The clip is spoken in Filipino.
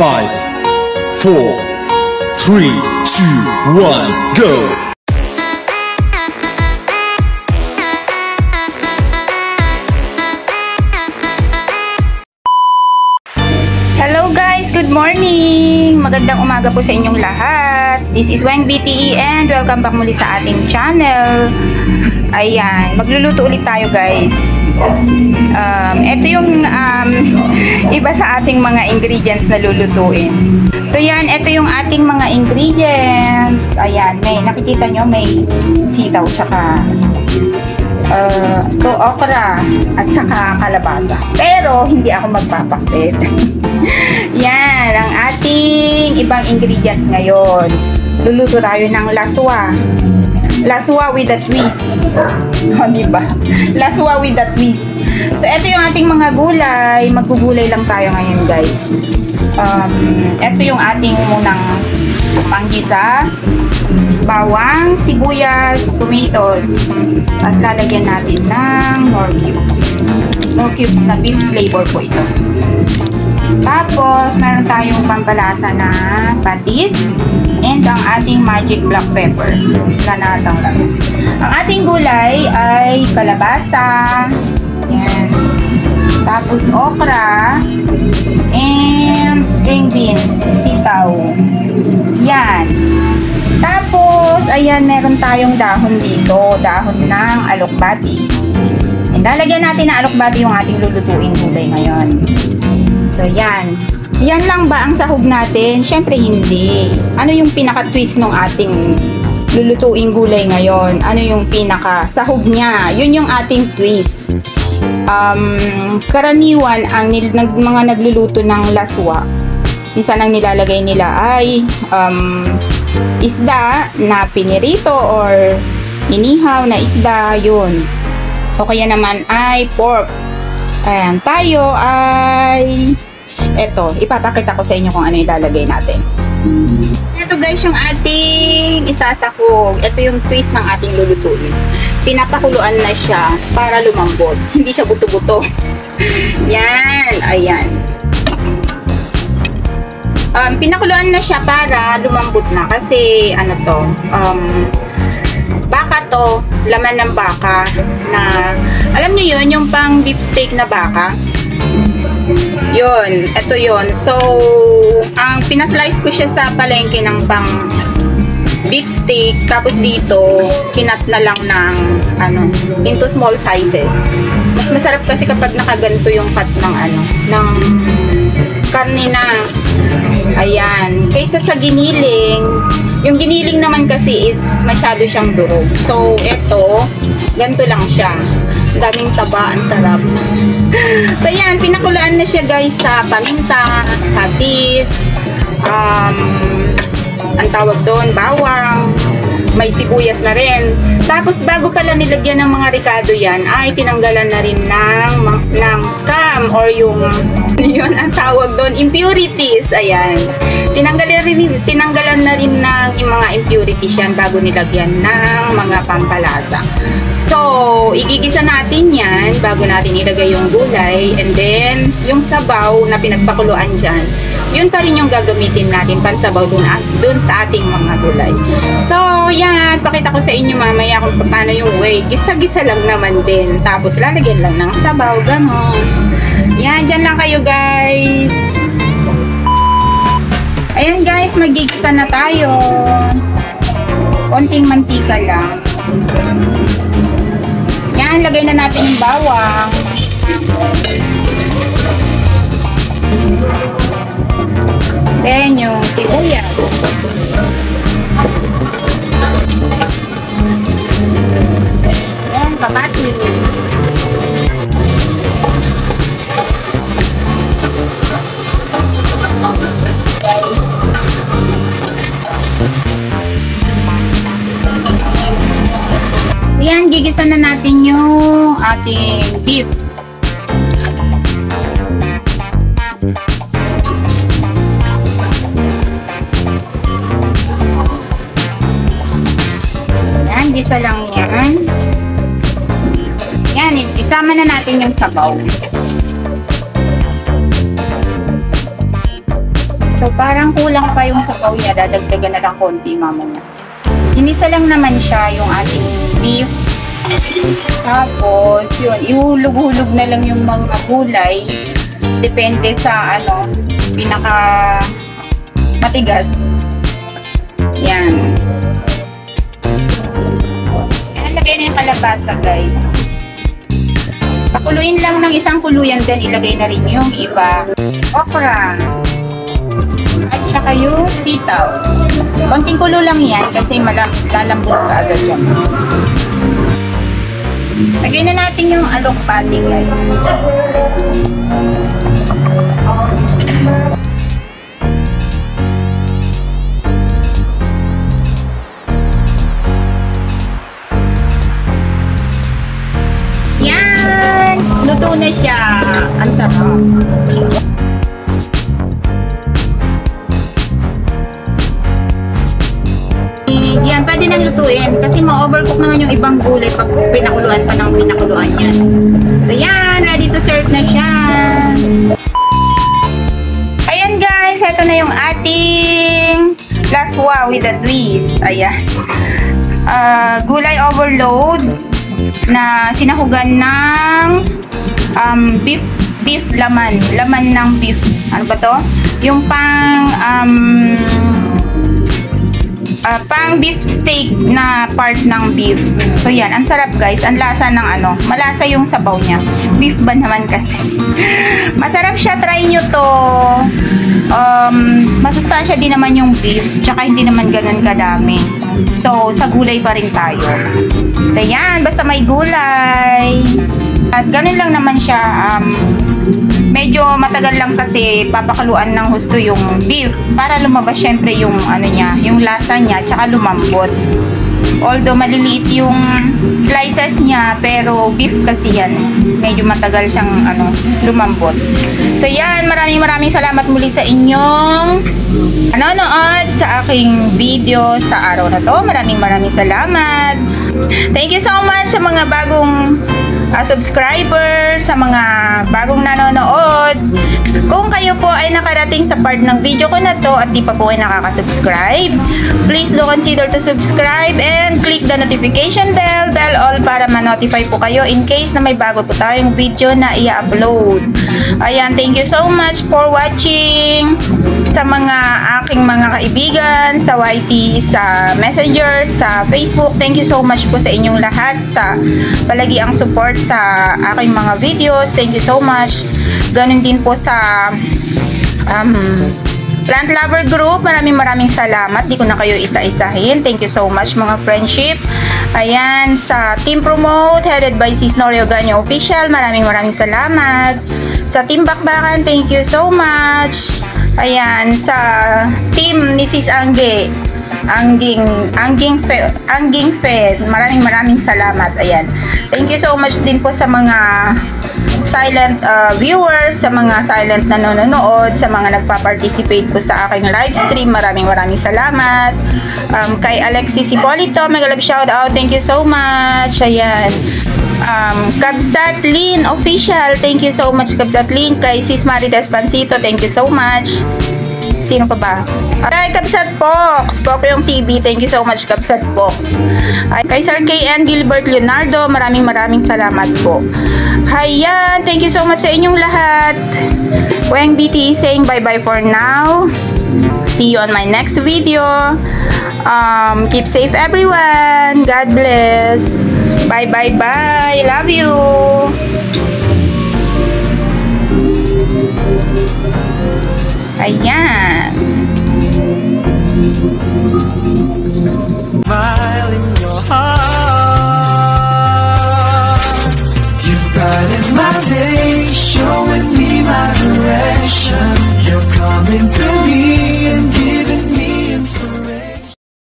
5, 4, 3, 2, 1, go! Hello guys, good morning! Magandang umaga po sa inyong lahat. This is Weng BTE and welcome back muli sa ating channel. Ayan, magluluto ulit tayo guys. Ito yung iba sa ating mga ingredients na lulutuin. So yan, ito yung ating mga ingredients. Ayan, nakikita nyo may sitaw tsaka okra at saka kalabasa. Pero hindi ako magpapakit. Yan, ang ating ibang ingredients ngayon. Luluto tayo ng laswa. Laswa with a twist. O, diba? Laswa with a twist. So, ito yung ating mga gulay. Maggugulay lang tayo ngayon, guys. Ito yung ating munang panggisa. Bawang, sibuyas, tomatoes. Tapos lalagyan natin ng nor cubes. Nor cubes na beef flavor po ito. Tapos, meron tayong pampalasa na patis and ang ating magic black pepper. Lanatang lang. Ang ating gulay ay kalabasa. Yan. Tapos, okra and string beans. Sitaw. Yan. Tapos, ayan, meron tayong dahon dito. Dahon ng alokbati. And lalagyan natin ng alokbati yung ating lulutuin gulay ngayon. So, yan. Yan lang ba ang sahog natin? Siyempre, hindi. Ano yung pinaka-twist ng ating lulutuing gulay ngayon? Ano yung pinaka-sahog niya? Yun yung ating twist. Karaniwan, ang mga nagluluto ng laswa, minsan ang nilalagay nila ay isda na pinirito or inihaw na isda, yun. O kaya naman ay pork. Ayan, tayo ay eto, ipapakita ko sa inyo kung ano ilalagay natin. Ito guys, yung ating isasakog. Ito yung twist ng ating lulutuin. Pinapakuluan na siya para lumambot. Hindi siya buto-buto. Yan, ayan. Pinakuluan na siya para lumambot na. Kasi, ano to, baka to, laman ng baka na, alam nyo yun, yung pang beef steak na baka. Yun, ito yun. So, ang pinaslice ko siya sa palengke ng pang beef steak. Tapos dito, kinat na lang ng, into small sizes. Mas masarap kasi kapag nakaganto yung cut ng, ng karne na. Ayan. Kaysa sa giniling, yung giniling naman kasi is masyado siyang durog. So, ito, ganito lang siya. Daming taba, ang sarap. So, yan, pinakulaan na siya guys sa paminta, patis, ang tawag doon, bawang, may sibuyas na rin. Tapos, bago pala nilagyan ng mga ricado yan, ay tinanggalan na rin ng scam or yung, yun ang tawag doon, impurities. Ayan. Tinanggalan na rin ng yung mga impurities yan bago nilagyan ng mga pampalasa. So, igigisa natin yan bago natin ilagay yung gulay. And then, yung sabaw na pinagpakuluan dyan, yun pa rin yung gagamitin natin pansabaw dun sa ating mga gulay. So, yan. Pakita ko sa inyo mamaya kung paano yung way. Gisa-gisa lang naman din. Tapos, lalagyan lang ng sabaw. Ganon. Yan. Dyan lang kayo, guys. Ayan, guys. Magigisa na tayo. Konting mantika lang. Yan. Lagay na natin yung bawang. Then, yung sibuyas. Yan, kabati. Yan, gigisa na natin yung ating beef. Gisa lang yan. Yan, isama na natin yung sabaw. So, parang kulang pa yung sabaw niya. Dadagdagan na lang konti mamaya. Inisa lang naman siya yung ating beef. Tapos, yun, ihulog-hulog na lang yung mga gulay. Depende sa, pinaka matigas. Yan. Ayan, lagay na yung kalabasa, guys. Pakuluin lang ng isang kuluyan, then ilagay na rin yung iba. Okra. At saka yung sitaw. Konting kulo lang yan kasi lalambot ka agad yan. Lagay na natin yung alokpati, guys. Yan! Luto na siya. Ang sarap. Yan, pwede nang lutuin kasi ma-overcook naman yung ibang gulay pag pinakuluan pa ng pinakuluan yan. So yan, ready to serve na siya. Ayan guys, ito na yung ating laswa with a twist. Ayan. Gulay overload na sinahugan ng beef laman. Laman ng beef. Ano ba to? Yung pang beef steak na part ng beef. So yan, ang sarap guys. Ang lasa ng malasa yung sabaw niya. Beef ba naman kasi? Masarap siya, try nyo to. Masustansya din naman yung beef. Tsaka hindi naman ganun kadami. So, sa gulay pa rin tayo. So yan, basta may gulay. At ganun lang naman siya. Medyo matagal lang kasi papakaluan ng husto yung beef para lumabas syempre yung niya, yung lasa niya, tsaka lumambot. Although maliliit yung slices niya, pero beef kasi yan. Medyo matagal siyang lumambot. So yan, maraming salamat muli sa inyong nanonood sa aking video sa araw na to. Maraming salamat. Thank you so much sa mga bagong subscribers, sa mga bagong nanonood. Kung kayo po ay nakarating sa part ng video ko na to at di pa po kayo nakaka-subscribe, please do consider to subscribe and click the notification bell all para ma-notify po kayo in case na may bago po tayong video na i-upload. Ayan, thank you so much for watching. Sa mga aking mga kaibigan, sa YT, sa Messenger, sa Facebook, thank you so much po sa inyong lahat sa palagi ang support sa aking mga videos. Thank you so much. Ganun din po sa Plant Lover Group. Maraming salamat. Di ko na kayo isa-isahin. Thank you so much mga friendship. Ayan, sa Team Promote headed by Sis Norio Ganyo Official. Maraming salamat. Sa Team Bakbakan, thank you so much. Ayan, sa team ni Sis Angging Fed, maraming salamat. Ayan. Thank you so much din po sa mga silent viewers, sa mga silent na nanonood, sa mga nagpa-participate po sa aking live stream. Maraming salamat. Kay Alexis Hipolito, mega love shout out. Thank you so much. Ayan. Kabsat Lin Official, thank you so much Kabsat Lin. Kay Sis Marites Pancito, thank you so much. Sino pa ba? Kay Kabsat Pox, Pokyong TV, thank you so much Kabsat Pox. Kay Sir KN Gilbert Leonardo, maraming salamat po. Hayan, thank you so much sa inyong lahat. Weng BT saying bye bye for now. See you on my next video. Keep safe everyone. God bless. Bye. Love you. Ayan.